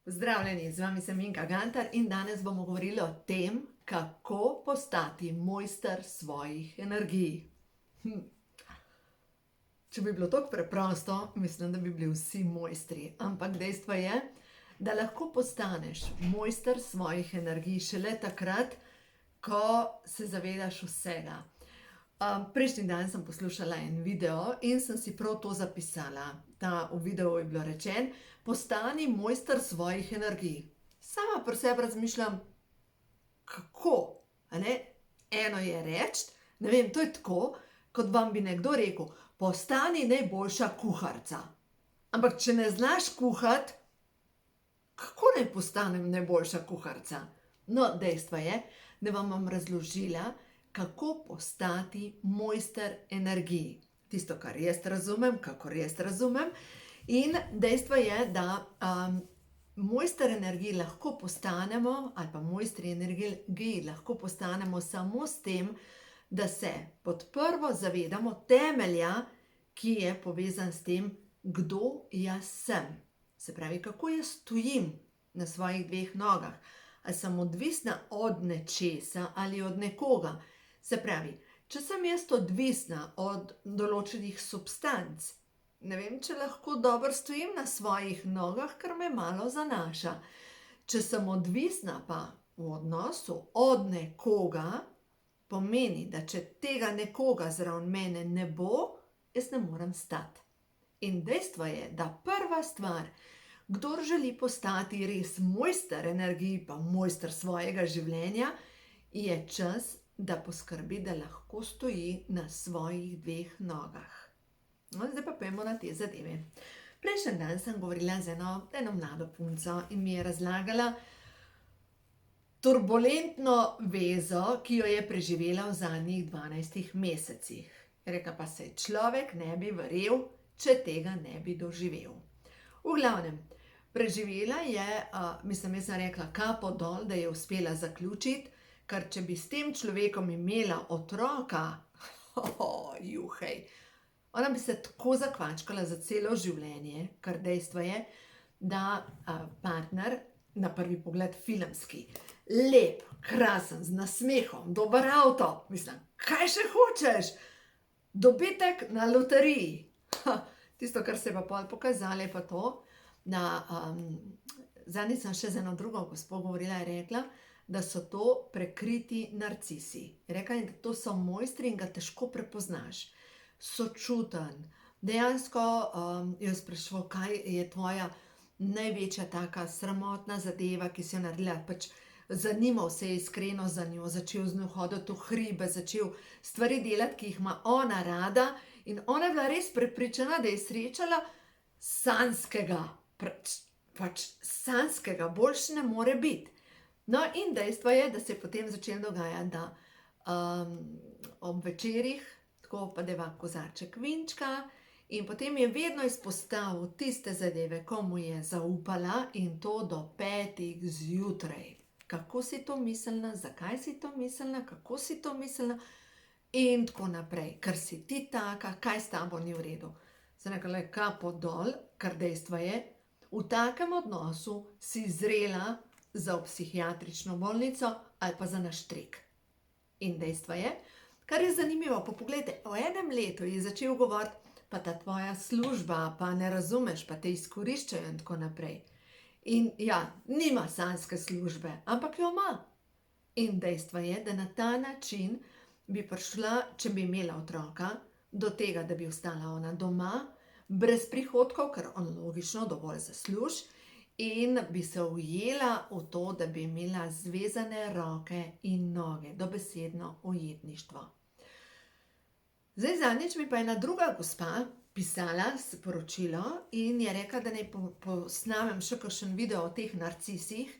Pozdravljeni, z vami sem Inga Gantar in danes bomo govorili o tem, kako postati mojster svojih energij. Če bi bilo tako preprosto, mislim, da bi bili vsi mojstri, ampak dejstvo je, da lahko postaneš mojster svojih energij šele takrat, ko se zavedaš vsega. Prejšnji dan sem poslušala en video in sem si prav to zapisala. V videu je bilo rečeno: postani mojster svojih energij. Sama pri sebi razmišljam, kako, a ne? Eno je reči, ne vem, to je tako, kot vam bi nekdo rekel: postani najboljša kuharica. Ampak če ne znaš kuhati, kako naj postanem najboljša kuharica? No, dejstvo je, da vam bom razložila, kako postati mojster energij. Tisto, kar jaz razumem, kakor jaz razumem. In dejstvo je, da mojster energij lahko postanemo, ali pa mojstri energij lahko postanemo samo s tem, da se pod prvo zavedamo temelja, ki je povezan s tem, kdo jaz sem. Se pravi, kako jaz stojim na svojih dveh nogah. Ali sem odvisna od nečesa ali od nekoga. Se pravi, če sem jaz odvisna od določenih substanc, ne vem, če lahko dobro stojim na svojih nogah, ker me malo zanaša. Če sem odvisna pa v odnosu od nekoga, pomeni, da če tega nekoga zraven mene ne bo, jaz ne morem stati. In dejstvo je, da prva stvar, kdor želi postati res mojster energij, pa mojster svojega življenja, je čas, da poskrbi, da lahko stoji na svojih dveh nogah. No, zdaj pa pojdimo na te zadeve. Prejšnji dan sem govorila z eno mlado punco in mi je razlagala turbulentno vezo, ki jo je preživela v zadnjih 12 mesecih. Rekla pa se, človek ne bi verjel, če tega ne bi doživel. V glavnem, preživela je, jaz sem rekla, kapo dol, da je uspela zaključiti, ker če bi s tem človekom imela otroka, juhej, ona bi se tako zakvačkala za celo življenje, ker dejstvo je, da partner, na prvi pogled filmski, lep, krasen, z nasmehom, dober avto, mislim, kaj še hočeš? Dobitek na loteriji. Tisto, kar se je pa pol pokazalo, je pa to, da zadnjič sem še z eno drugo gospo govorila, je rekla, da so to prekriti narcisi. Rekla je, da to so mojstri in ga težko prepoznaš. Sočuten. Dejansko jo spraševal, kaj je tvoja največja taka sramotna zadeva, ki si jo naredila. Pač zanimal se je iskreno za njo, začel z njo hoditi v hribe, začel stvari delati, ki jih ima ona rada, in ona je bila res prepričana, da je srečala sanjskega. Pač sanjskega, boljše ne more biti. No, in dejstvo je, da se je potem začelo dogajati, da ob večerih tako pa deva kozarček vinčka in potem je vedno izpostavil tiste zadeve, ko mu je zaupala, in to do 5 zjutraj. Kako si to mislila, zakaj si to mislila, kako si to mislila in tako naprej. Ker si ti taka, kaj s tabo ni v redu. Sem rekla, kapo dol, ker dejstvo je, v takem odnosu si zrela za psihiatrično bolnico ali pa za naštrik. In dejstvo je, kar je zanimivo, pa poglejte, v enem letu je začel govoriti, pa ta tvoja služba, pa ne razumeš, pa te izkoriščajo in tako naprej. In ja, nima sanjske službe, ampak jo ima. In dejstvo je, da na ta način bi prišla, če bi imela otroka, do tega, da bi ostala ona doma, brez prihodkov, ker on logično dovolj zasluži, in bi se ujela v to, da bi imela zvezane roke in noge, dobesedno ujetništvo. Zdaj zadnjič mi pa ena druga gospa pisala sporočilo in je rekla, da naj posnamem še kakšen video o teh narcisih,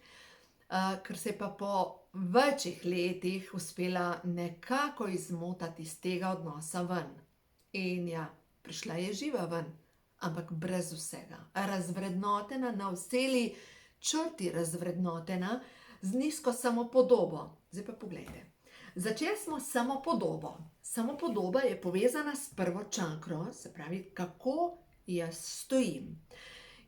ker se je pa po večjih letih uspela nekako izmotati iz tega odnosa ven. In ja, prišla je živa ven. Ampak brez vsega. Razvrednotena, na vseli črti razvrednotena, z nizko samopodobo. Zdaj pa poglejte. Začeli smo s samopodobo. Samopodoba je povezana s prvo čakro, se pravi, kako jaz stojim.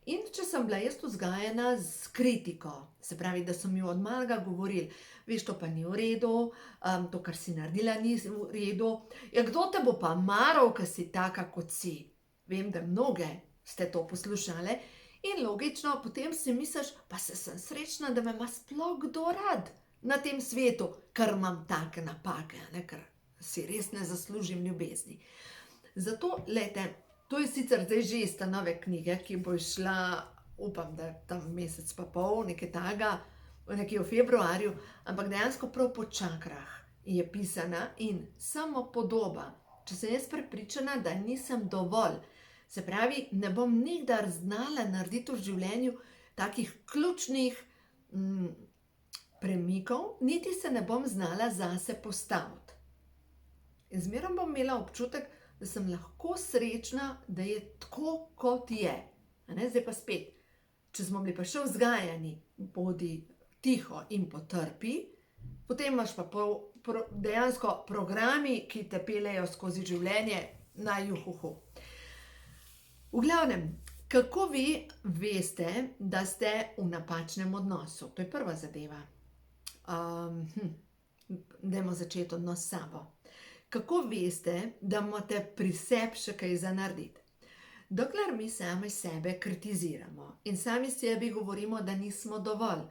In če sem bila jaz vzgajena s kritiko, se pravi, da so mi od malega govorili, veš, to pa ni v redu, to, kar si naredila, ni v redu, ja, kdo te bo pa maral, ker si taka, kot si. Vem, da mnoge ste to poslušale in logično potem si misliš, pa sem srečna, da me ima sploh kdo rad na tem svetu, ker imam take napake, ne, ker si res ne zaslužim ljubezni. Zato, lejte, to je sicer zdaj že iz te nove knjige, ki bo šla, upam, da tam mesec pa pol, nekaj takega, nekje v februarju, ampak dejansko prav po čakrah je pisana in samo podoba. Če sem jaz prepričana, da nisem dovolj, se pravi, ne bom nikdar znala narediti v življenju takih ključnih premikov, niti se ne bom znala zase postaviti. In zmeraj bom imela občutek, da sem lahko srečna, da je tako, kot je. Zdaj pa spet, če smo bili pa še vzgajani, bodi tiho in potrpi, potem imaš pa dejansko programi, ki te peljejo skozi življenje na juhuhu. V glavnem, kako vi veste, da ste v napačnem odnosu? To je prva zadeva. Dajmo začeti odnos s sabo. Kako veste, da imate pri sebi še kaj za narediti? Dokler mi sami sebe kritiziramo in sami sebi govorimo, da nismo dovolj,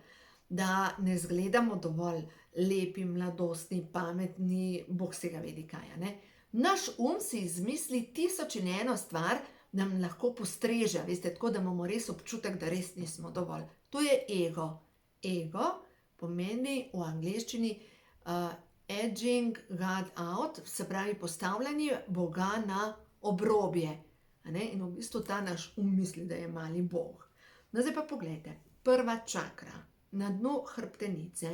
da ne izgledamo dovolj lepi, mladostni, pametni, bog se ga vedi kaj, ne? Naš si izmisli 1001 stvar, da nam lahko postreže, veste, tako da imamo res občutek, da res nismo dovolj. To je ego. Ego pomeni v angleščini edging God out, se pravi postavljanje Boga na obrobje. In v bistvu ta naš misli, da je mali Bog. No, zdaj pa poglejte, prva čakra na dnu hrbtenice,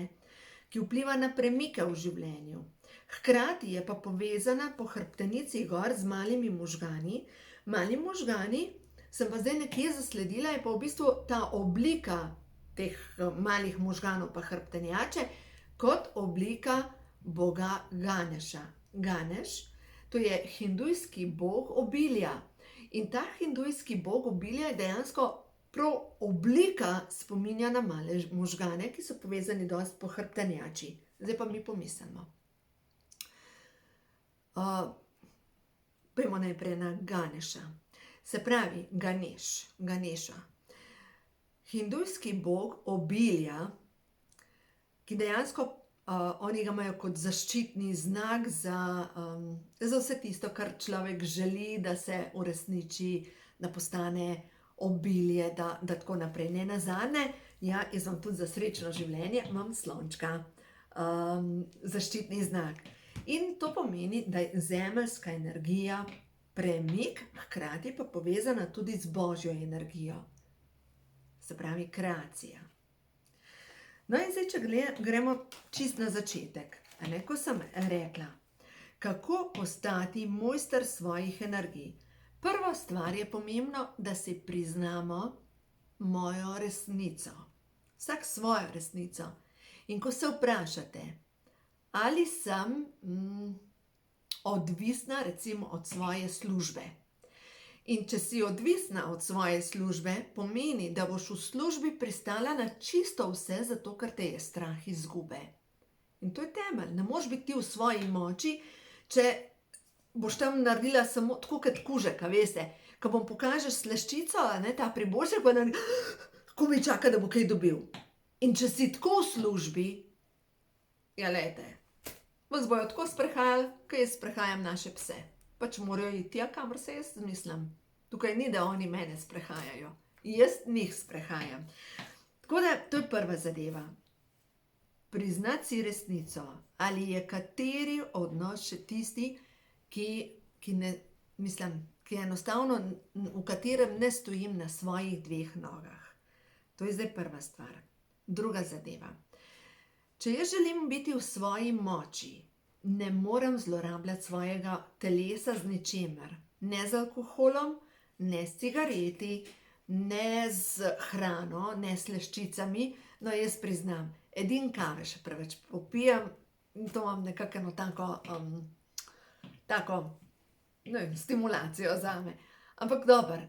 ki vpliva na premike v življenju. Hkrati je pa povezana po hrbtenici gor z malimi možgani. Mali možgani, sem pa zdaj nekje zasledila, je pa v bistvu ta oblika teh malih možganov pa hrbtenjače kot oblika boga Ganeša. Ganeš, to je hindujski bog obilja. In ta hindujski bog obilja je dejansko prav oblika spominja na male možgane, ki so povezani dosti po hrbtenjači. Zdaj pa mi pomislimo. Pojdimo najprej na Ganeša. Se pravi, Ganeša. Hindujski bog obilja, ki dejansko oni ga imajo kot zaščitni znak za vse tisto, kar človek želi, da se uresniči, da postane obilje, da tako naprej. Ne nazadnje, ja, jaz imam tudi za srečno življenje, imam slončka, zaščitni znak. In to pomeni, da je zemeljska energija premik, hkrati pa povezana tudi z božjo energijo. Se pravi, kreacija. No in zdaj, če gremo čist na začetek, ko sem rekla, kako postati mojster svojih energij. Prva stvar je pomembno, da si priznamo mojo resnico. Vsak svojo resnico. In ko se vprašate, ali sem odvisna recimo od svoje službe. In če si odvisna od svoje službe, pomeni, da boš v službi pristala na čisto vse, zato ker te je strah izgube. In to je temelj. Ne moreš biti ti v svoji moči, če boš tam naredila samo tako kot kužek, veste. Ko bom pokažeš slaščico, ta priboljšek, pa ko mi čaka, da bo kaj dobil. In če si tako v službi, ja, lejte, vas bojo tako sprehajali, ko jaz sprehajam naše pse. Pač morajo iti tja, kamor se jaz mislim. Tukaj ni, da oni mene sprehajajo. Jaz njih sprehajam. Tako da, to je prva zadeva. Priznati si resnico. Ali je kateri odnos še tisti, ki enostavno, v katerem ne stojim na svojih dveh nogah. To je zdaj prva stvar. Druga zadeva. Če jaz želim biti v svoji moči, ne morem zlorabljati svojega telesa z ničemer. Ne z alkoholom, ne s cigareti, ne z hrano, ne s slaščicami. No, jaz priznam, edin kave še preveč popijem in to imam nekako tako stimulacijo zame. Ampak dober,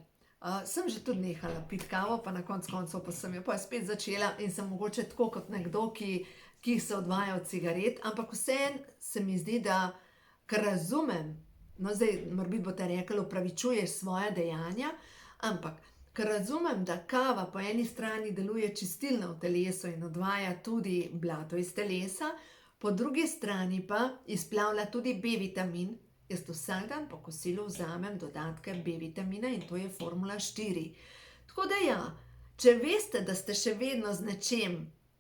Sem že tudi nehala piti kavo, pa na koncu koncev pa sem jo pa spet začela in sem mogoče tako kot nekdo, ki se odvaja od cigaret, ampak vseeno se mi zdi, da ker razumem, no zdaj morebiti boste rekli, opravičuješ svoja dejanja, ampak ker razumem, da kava po eni strani deluje čistilno v telesu in odvaja tudi blato iz telesa, po drugi strani pa izplavlja tudi B-vitamin. Jaz vsak dan po kosilu vzamem dodatke B-vitamina in to je formula 4. Tako da ja, če veste, da ste še vedno z nečem,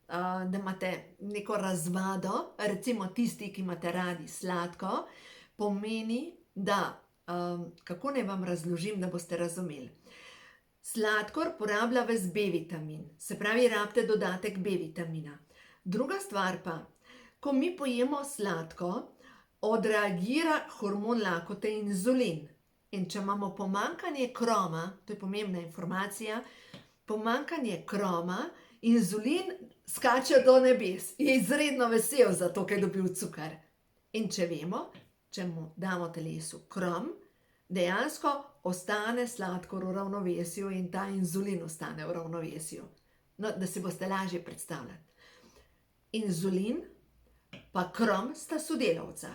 da imate neko razvado, recimo tisti, ki imate radi sladko, pomeni, da, kako naj vam razložim, da boste razumeli. Sladkor porablja ves B-vitamin, se pravi, rabite dodatek B-vitamina. Druga stvar pa, ko mi pojemo sladko, odreagira hormon lakote inzulin. In če imamo pomanjkanje kroma, to je pomembna informacija, pomanjkanje kroma, inzulin skače do nebes, je izredno vesel zato, ker je dobil cukor. In če vemo, če mu damo telesu krom, dejansko ostane sladkor v ravnovesju in ta inzulin ostane v ravnovesju. No, da si boste lažje predstavljati. Inzulin pa krom sta sodelavca.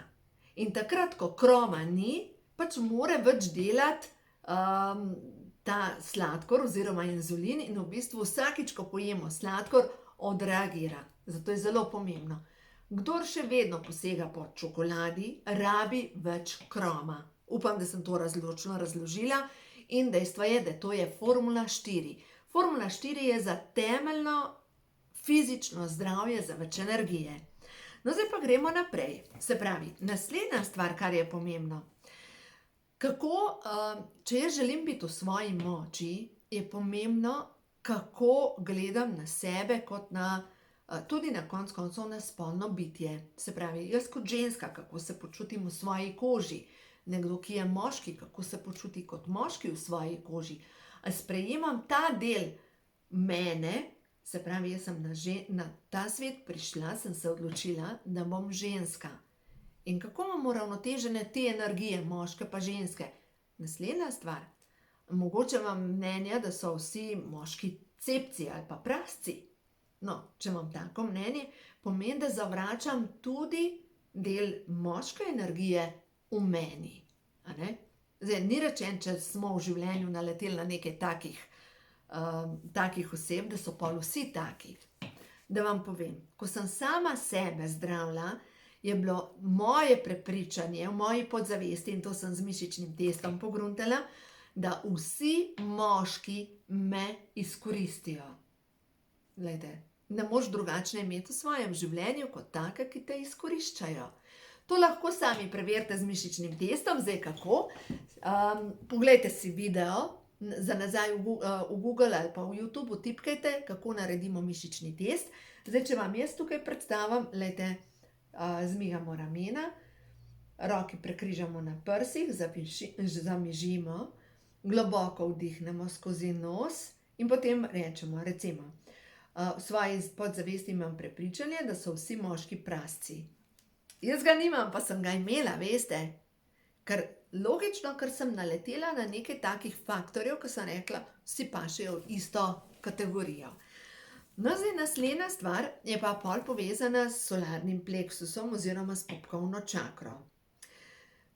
In takrat, ko kroma ni, pač mora več delati ta sladkor oziroma inzulin in v bistvu vsakič, ko pojemo sladkor, odreagira. Zato je zelo pomembno. Kdor še vedno posega po čokoladi, rabi več kroma. Upam, da sem to razločno razložila in dejstvo je, da to je formula 4. Formula 4 je za temeljno fizično zdravje, za več energije. No, zdaj pa gremo naprej. Se pravi, naslednja stvar, kar je pomembno. Kako, če jaz želim biti v svoji moči, je pomembno, kako gledam na sebe kot na, tudi na koncu koncev na spolno bitje. Se pravi, jaz kot ženska, kako se počutim v svoji koži. Nekdo, ki je moški, kako se počuti kot moški v svoji koži. Sprejemam ta del mene, se pravi, jaz sem na ta svet prišla, sem se odločila, da bom ženska. In kako imam uravnotežene te energije, moške pa ženske? Naslednja stvar, mogoče vam mnenja, da so vsi moški cepci ali pa prasci. No, če imam tako mnenje, pomeni, da zavračam tudi del moške energije v meni. Zdaj, ni rečeno, če smo v življenju naleteli na nekaj takih oseb, da so pa vsi taki. Da vam povem, ko sem sama sebe zdravila, je bilo moje prepričanje v moji podzavesti, in to sem z mišičnim testom pogruntala, da vsi moški me izkoristijo. Glejte, ne moreš drugačne imeti v svojem življenju kot take, ki te izkoriščajo. To lahko sami preverite z mišičnim testom, zdaj kako. Poglejte si video, za nazaj v Google ali pa v YouTube tipkajte, kako naredimo mišični test. Zdaj, če vam jaz tukaj predstavim, glejte, zmigamo ramena, roki prekrižamo na prsih, zamižimo, globoko vdihnemo skozi nos in potem rečemo, recimo, v svoji podzavesti imam prepričanje, da so vsi moški prasci. Jaz ga nimam, pa sem ga imela, veste, ker logično, ker sem naletela na nekaj takih faktorjev, ko sem rekla, vsi pašejo v isto kategorijo. No, zdaj naslednja stvar je pa pol povezana s solarnim pleksusom oziroma s popkovno čakro.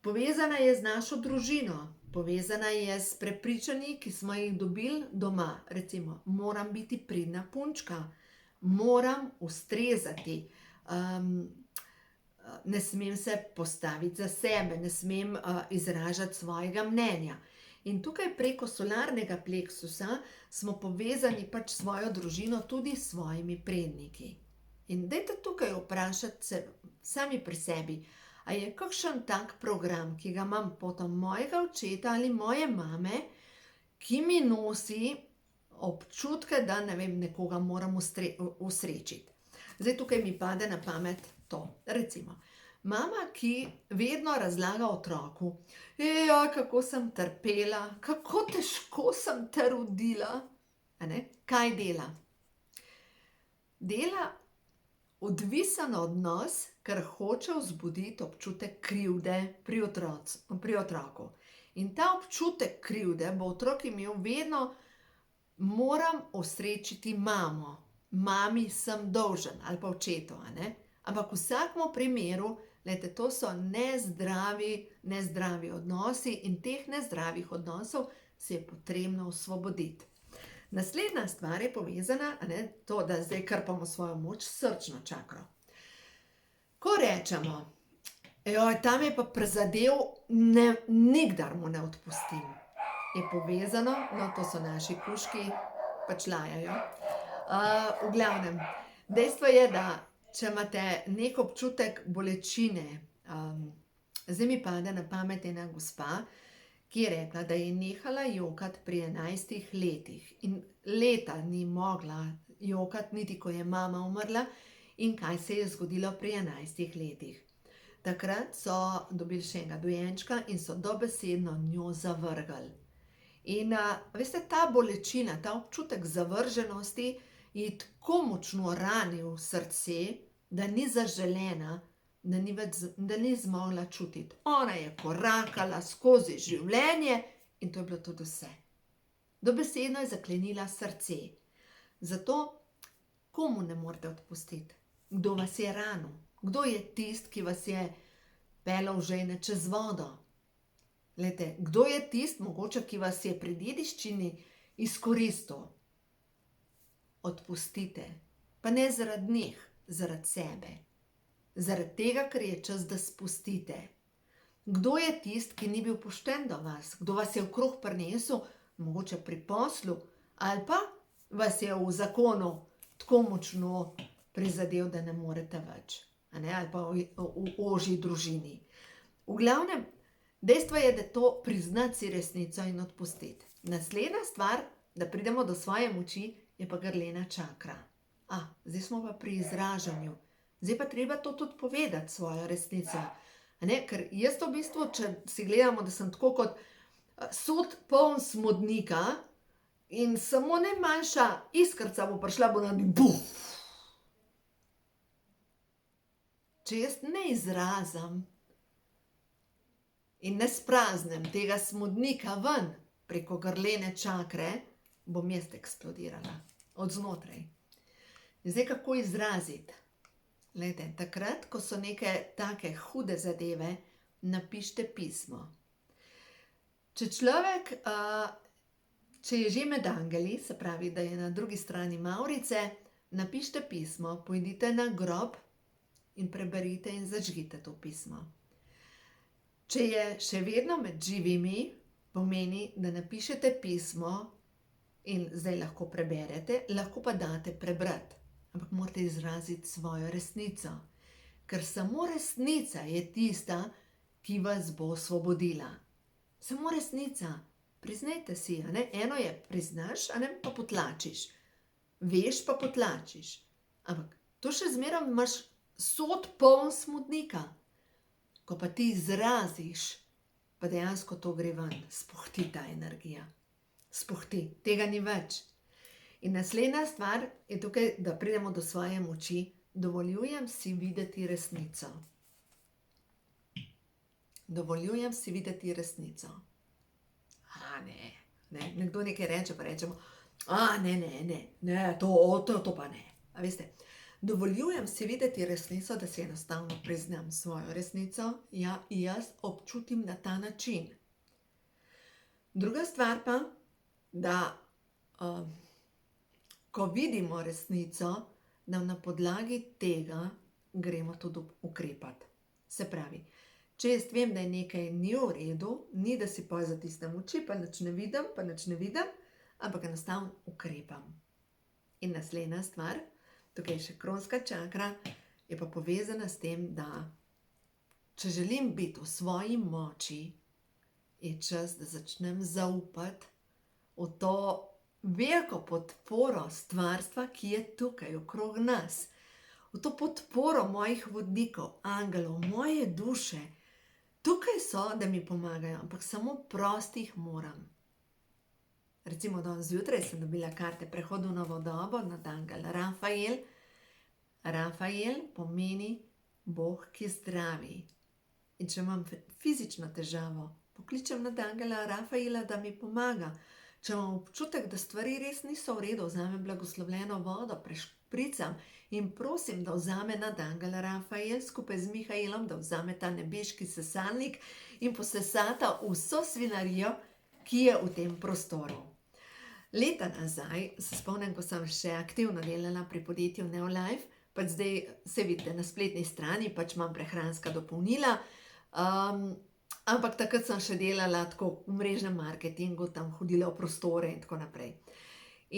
Povezana je z našo družino, povezana je s prepričanji, ki smo jih dobili doma. Recimo, moram biti pridna punčka, moram ustrezati, ne smem se postaviti za sebe, ne smem izražati svojega mnenja. In tukaj preko solarnega pleksusa smo povezani pač s svojo družino, tudi s svojimi predniki. In dajte tukaj vprašati se sami pri sebi, a je kakšen tak program, ki ga imam potom mojega očeta ali moje mame, ki mi nosi občutke, da ne vem, nekoga moram usrečiti. Zdaj tukaj mi pade na pamet to. Recimo, mama, ki vedno razlaga otroku, kako sem trpela, kako težko sem te rodila. Kaj dela? Dela odvisen odnos, ker hoče vzbuditi občutek krivde pri otroku. In ta občutek krivde bo otrok imel vedno, moram osrečiti mamo, mami sem dolžen ali pa očetu, a ne? Ampak v vsakem primeru, glejte, to so nezdravi odnosi in teh nezdravih odnosov se je potrebno osvoboditi. Naslednja stvar je povezana, a ne, to, da zdaj krpamo svojo moč, srčno čakro. Ko rečemo, joj, tam je pa prizadel, nikdar mu ne odpustim, je povezano, no, to so naši kužki, pač lajajo. V glavnem, dejstvo je, da če imate nek občutek bolečine, zdaj mi pade na pamet ena gospa, ki je rekla, da je nehala jokati pri 11 letih in leta ni mogla jokati, niti ko je mama umrla. In kaj se je zgodilo pri 11 letih? Takrat so dobili še enega dojenčka in so dobesedno njo zavrgli. In veste, ta bolečina, ta občutek zavrženosti je tako močno ranil srce, da ni zaželena, da ni zmogla čutiti. Ona je korakala skozi življenje in to je bilo tudi vse. Dobesedno je zaklenila srce. Zato komu ne morete odpustiti? Kdo vas je ranil? Kdo je tisti, ki vas je peljal žejne čez vodo? Glejte, kdo je tisti, mogoče, ki vas je pri dediščini izkoristil? Odpustite. Pa ne zaradi njih, zaradi sebe. Zaradi tega, ker je čas, da spustite. Kdo je tisti, ki ni bil pošten do vas? Kdo vas je v kruh prinesel, mogoče pri poslu, ali pa vas je v zakonu tako močno prizadel, da ne morete več, ali pa v ožji družini. V glavnem, dejstvo je, da to priznati si resnico in odpustiti. Naslednja stvar, da pridemo do svoje moči, je pa grlena čakra. Zdaj smo pa pri izražanju. Zdaj pa treba to tudi povedati, svojo resnico. Ker jaz v bistvu, če si gledamo, da sem tako kot sod poln smodnika in samo najmanjša iskrica bo prišla, bo naredi buf. Če jaz ne izrazim in ne spraznem tega smodnika ven preko grlene čakre, bom jaz eksplodirala od znotraj. Zdaj, kako izraziti? Glejte, takrat, ko so neke take hude zadeve, napišite pismo. Če je že med angeli, se pravi, da je na drugi strani mavrice, napišite pismo, pojdite na grob in preberite in zažgite to pismo. Če je še vedno med živimi, pomeni, da napišete pismo in zdaj lahko preberete, lahko pa date prebrati. Ampak morate izraziti svojo resnico, ker samo resnica je tista, ki vas bo osvobodila. Samo resnica. Priznajte si, eno je priznaš, pa potlačiš. Veš, pa potlačiš. Ampak to še zmeraj imaš sod poln smodnika. Ko pa ti izraziš, pa dejansko to gre ven, spuhti ta energija. Spuhti, tega ni več. In naslednja stvar je tukaj, da pridemo do svoje moči, dovoljujem si videti resnico. Dovoljujem si videti resnico. Ne, nekdo nekaj reče, pa rečemo, ne, to pa ne. A veste, dovoljujem si videti resnico, da si enostavno priznam svojo resnico, jaz občutim na ta način. Druga stvar pa, da ko vidimo resnico, da na podlagi tega gremo tudi ukrepati. Se pravi, če jaz vem, da je nekaj ni v redu, ni, da si potem zatisnem oči, pa nič ne vidim, ampak enostavno ukrepam. In naslednja stvar, tukaj je še kronska čakra, je pa povezana s tem, da če želim biti v svoji moči, je čas, da začnem zaupati v to veliko podporo stvarstva, ki je tukaj okrog nas. V to podporo mojih vodnikov, angelov, moje duše. Tukaj so, da mi pomagajo, ampak samo prosti jih moram. Recimo danes zjutraj sem dobila karte Prehod v novo dobo nad angel Rafael. Rafael pomeni Bog, ki zdravi. In če imam fizično težavo, pokličem nadangela Rafaela, da mi pomaga. Če imam občutek, da stvari res niso v redu, vzamem blagoslovljeno vodo, prešpricam in prosim, da vzame nadangel Rafael skupaj z Mihaelom, da vzame ta nebeški sesalnik in posesata vso svinarijo, ki je v tem prostoru. Leta nazaj se spomnim, ko sem še aktivno delala pri podjetju Neolife, pač zdaj se vidite na spletni strani, pač imam prehranska dopolnila, ampak takrat sem še delala tako v mrežnem marketingu, tam hodila v prostore in tako naprej.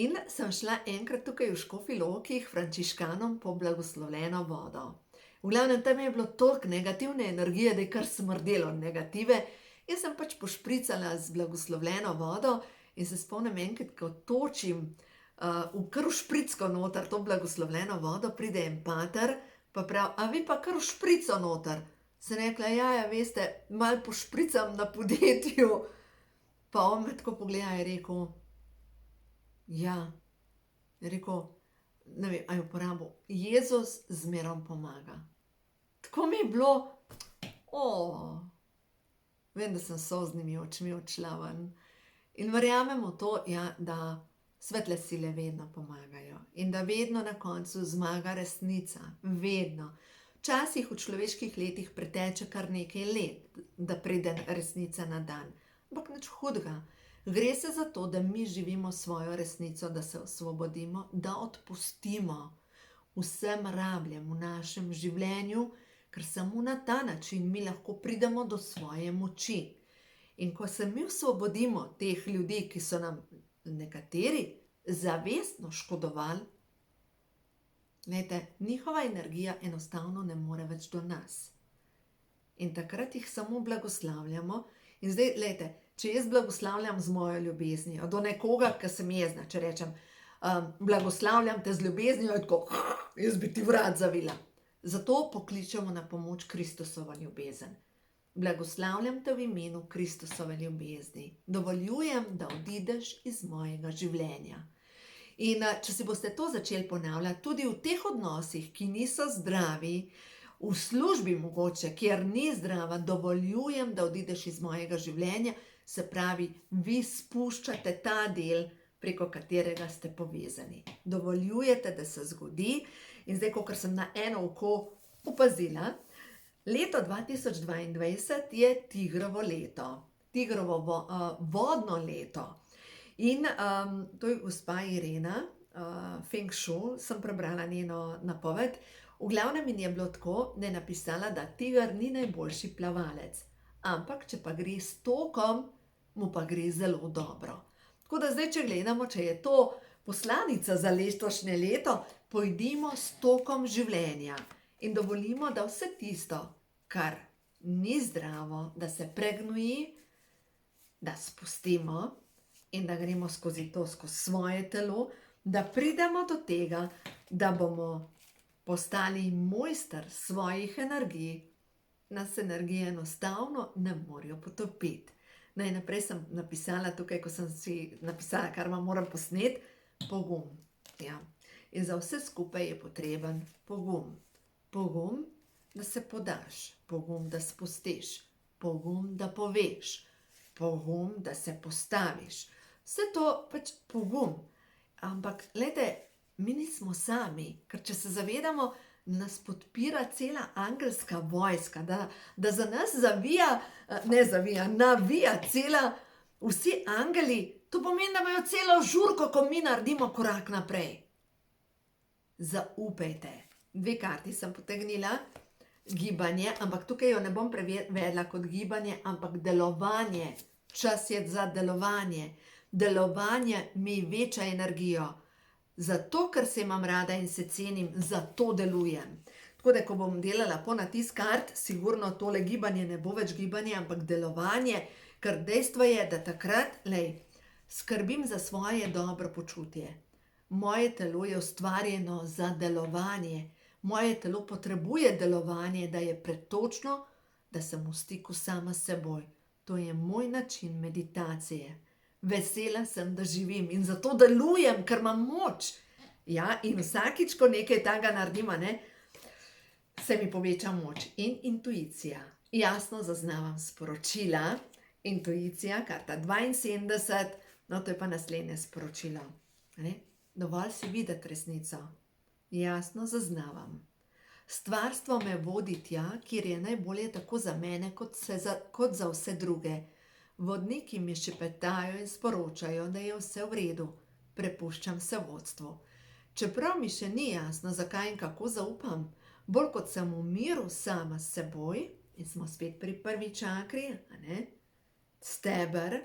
In sem šla enkrat tukaj v Škofji Loki k frančiškanom po blagoslovljeno vodo. V glavnem tam je bilo toliko negativne energije, da je kar smrdelo negative in sem pač pošpricala z blagoslovljeno vodo in se spomnim enkrat, ko točim kar v špricko noter to blagoslovljeno vodo, pride en pater, pa prav, a vi pa kar v šprico noter. Sem rekla, ja, veste, malo pošpricam na podjetju. Pa on me tako pogleda in je rekel, ja, je rekel, ne vem, a je uporabil, Jezus zmerom pomaga. Tako mi je bilo, vem, da sem s solznimi očmi odšla ven. In verjamem v to, ja, da svetle sile vedno pomagajo in da vedno na koncu zmaga resnica, vedno. Včasih v človeških letih preteče kar nekaj let, da pride resnica na dan. Ampak nič hudega. Gre se za to, da mi živimo svojo resnico, da se osvobodimo, da odpustimo vsem rabljem v našem življenju, ker samo na ta način mi lahko pridemo do svoje moči. In ko se mi osvobodimo teh ljudi, ki so nam nekateri zavestno škodovali, glejte, njihova energija enostavno ne more več do nas. In takrat jih samo blagoslavljamo. In zdaj, glejte, če jaz blagoslavljam z mojo ljubeznijo do nekoga, ki sem jezna, če rečem, blagoslavljam te z ljubeznijo, je tako, jaz bi ti vrat zavila. Zato pokličemo na pomoč Kristusovo ljubezen. Blagoslavljam te v imenu Kristusove ljubezni. Dovoljujem, da odideš iz mojega življenja. In če si boste to začeli ponavljati, tudi v teh odnosih, ki niso zdravi, v službi mogoče, kjer ni zdrava, dovoljujem, da odideš iz mojega življenja, se pravi, vi spuščate ta del, preko katerega ste povezani. Dovoljujete, da se zgodi. In zdaj, kot sem na eno oko opazila, leto 2022 je tigrovo leto, tigrovo vodno leto. In to je gospa Irena, Feng Shui, sem prebrala njeno napoved. V glavnem mi je bilo tako, da je napisala, da tiger ni najboljši plavalec, ampak če pa gre s tokom, mu pa gre zelo dobro. Tako da zdaj, če gledamo, če je to poslanica za letošnje leto, pojdimo s tokom življenja in dovolimo, da vse tisto, kar ni zdravo, da se pregnoji, da spustimo, in da gremo skozi to, skozi svoje telo, da pridemo do tega, da bomo postali mojster svojih energij. Nas energije enostavno ne morejo potopiti. Najprej sem napisala tukaj, ko sem si napisala, kar vam moram posneti, pogum. Ja. In za vse skupaj je potreben pogum. Pogum, da se podaš, pogum, da spustiš, pogum, da poveš, pogum, da se postaviš. Vse to pač pogum. Ampak, glejte, mi nismo sami, ker če se zavedamo, nas podpira cela angelska vojska, da za nas navija cela, vsi angeli, to pomeni, da imajo celo žurko, ko mi naredimo korak naprej. Zaupajte. 2 karti sem potegnila, gibanje, ampak tukaj jo ne bom prevedla kot gibanje, ampak delovanje. Čas je za delovanje. Delovanje mi veča energijo. Zato, ker se imam rada in se cenim, zato delujem. Tako da, ko bom delala po natisk kart, sigurno tole gibanje ne bo več gibanje, ampak delovanje, ker dejstvo je, da takrat, skrbim za svoje dobro počutje. Moje telo je ustvarjeno za delovanje. Moje telo potrebuje delovanje, da je pretočno, da sem v stiku sama s seboj. To je moj način meditacije. Vesela sem, da živim in zato delujem, ker imam moč. Ja, in vsakič, ko nekaj takega naredim, se mi poveča moč in intuicija. Jasno zaznavam sporočila Intuicija, karta 72, no to je pa naslednje sporočilo. Dovolj si videti resnico, jasno zaznavam. Stvarstvo me vodi tja, kjer je najbolje tako za mene, kot za vse druge. Vodniki mi šepetajo in sporočajo, da je vse v redu. Prepuščam se vodstvu. Čeprav mi še ni jasno, zakaj in kako zaupam, bolj kot sem v miru sama s seboj, in smo spet pri prvi čakri, steber,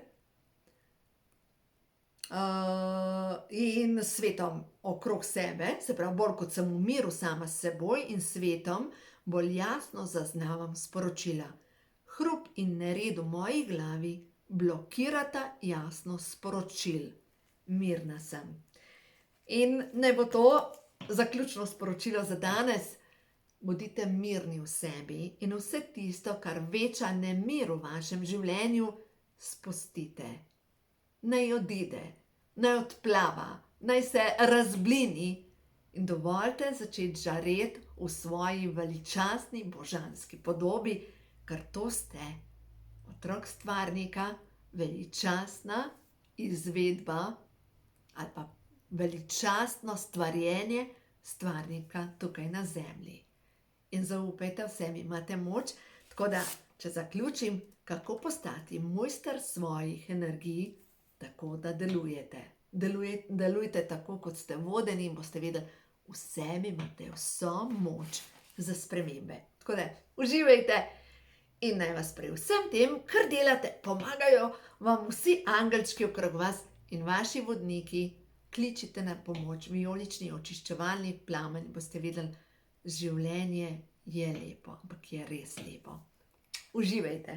in svetom okrog sebe, se pravi, bolj kot sem v miru sama s seboj in svetom, bolj jasno zaznavam sporočila. Hrup in nered v moji glavi blokirata jasnost sporočil. Mirna sem. In naj bo to zaključno sporočilo za danes. Bodite mirni v sebi in vse tisto, kar veča nemir v vašem življenju, spustite. Naj odide, naj odplava, naj se razblini in dovolite začeti žareti v svoji veličastni božanski podobi, ker to ste, otrok stvarnika, veličastna izvedba ali pa veličastno stvarjenje stvarnika tukaj na zemlji. In zaupajte, vsem imate moč, tako da, če zaključim, kako postati mojster svojih energij, tako da delujete. Delujte tako, kot ste vodeni in boste vedeli, v sebi imate vso moč za spremembe. Tako da, uživajte in naj vas pri vsem tem, kar delate, pomagajo vam vsi angelčki okrog vas in vaši vodniki. Kličite na pomoč, vijolični očiščevalni plamen, boste videli, življenje je lepo, ampak je res lepo. Uživajte.